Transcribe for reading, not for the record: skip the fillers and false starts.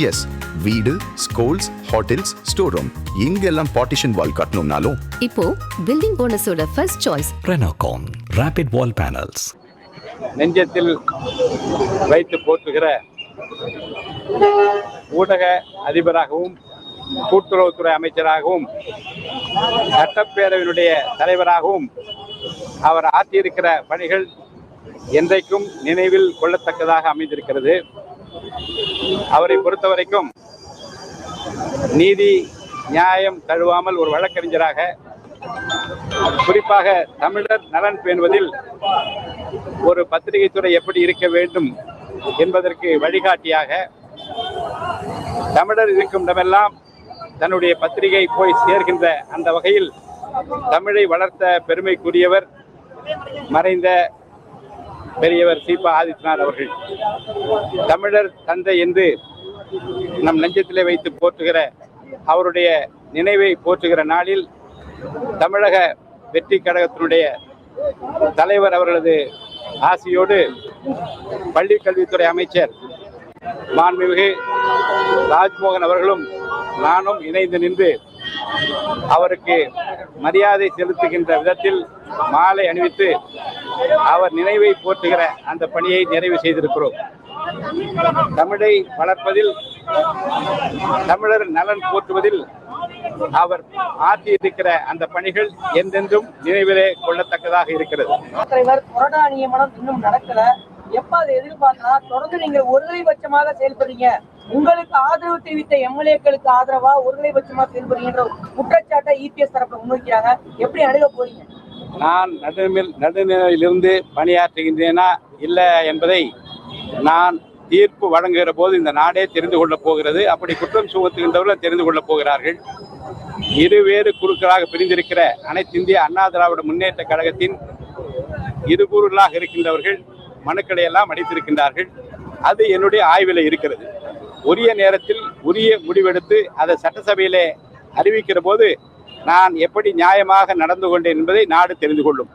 S, வீடு, schools, hotels, store room இங்கெல்லாம் partition wall கட்டணும்னாலும் இப்போ பில்டிங் போனஸோட first choice Renocon Rapid Wall Panels. நெஞ்சத்தில் வைத்து போற்றுகிற ஊடக அதிபராகவும் கூட்டுறவுத்துறை அமைச்சராகவும் சட்டப்பேரவையினுடைய தலைவராகவும் அவர் ஆற்றியிருக்கிற பணிகள் என்றைக்கும் நினைவில் கொள்ளத்தக்கதாக அமைந்திருக்கிறது. அவரை பொறுத்தவரைக்கும் நீதி நியாயம் தழுவாமல் ஒரு வழக்கறிஞராக, குறிப்பாக தமிழர் நலன் பேணுவதில் ஒரு பத்திரிகை துறை எப்படி இருக்க வேண்டும் என்பதற்கு வழிகாட்டியாக, தமிழர் இருக்கும் இடமெல்லாம் தன்னுடைய பத்திரிகை போய் சேர்கின்ற அந்த வகையில் தமிழை வளர்த்த பெருமைக்குரியவர் மறைந்த பெரியவர் சீபா ஆதித்யநாத் அவர்கள். தமிழர் தந்தை என்று நம் நெஞ்சத்திலே வைத்து போற்றுகிற அவருடைய நினைவை போற்றுகிற நாளில் தமிழக வெற்றி கழகத்தினுடைய தலைவர் அவர்களது ஆசியோடு பள்ளி கல்வித்துறை அமைச்சர் மாண்புமிகு ராஜ்மோகன் அவர்களும் நானும் இணைந்து நின்று அவருக்கு மரியாதை செலுத்துகின்ற விதத்தில் மாலை அணிவித்து அவர் நினைவை போற்றுகிற அந்த பணியை நிறைவு செய்திருக்கிறோம். தமிழை வளர்ப்பதில், தமிழர் நலன் போற்றுவதில் அவர் ஆற்றியிருக்கிற அந்த பணிகள் என்றென்றும் நினைவிலே கொள்ளத்தக்கதாக இருக்கிறது. கொரோனா நியமனம் இன்னும் நடக்கல, எப்ப அதை எதிர்பார்த்தா தொடர்ந்து நீங்க ஒருதலைபட்சமாக செயல்படுறீங்க, உங்களுக்கு ஆதரவு தெரிவித்த எம்எல்ஏக்களுக்கு ஆதரவா ஒருதலைபட்சமா செயல்படுறீங்கன்ற குற்றச்சாட்டை இபிஎஸ் தரப்புல முன்வைக்கிறாங்க. எப்படி அணுக போறீங்க? நான் நடுநிலையிலிருந்து பணியாற்றுகின்றேனா இல்லை என்பதை நான் தீர்ப்பு வழங்குகிற போது இந்த நாடே தெரிந்து கொள்ளப் போகிறது. அப்படி குற்றம் சுமத்துகின்றவர்கள் தெரிந்து கொள்ளப் போகிறார்கள். இருவேறு குழுக்களாக பிரிந்திருக்கிற அனைத்து இந்திய அண்ணா திராவிட முன்னேற்ற கழகத்தின் இருகூறுகளாக இருக்கின்றவர்கள் மனுக்களை எல்லாம் அளித்திருக்கின்றார்கள். அது என்னுடைய ஆய்வில் இருக்கிறது. உரிய நேரத்தில் உரிய முடிவெடுத்து அதை சட்டசபையிலே அறிவிக்கிற போது நான் எப்படி நியாயமாக நடந்து கொண்டேன் என்பதை நாடு தெரிந்து கொள்ளும்.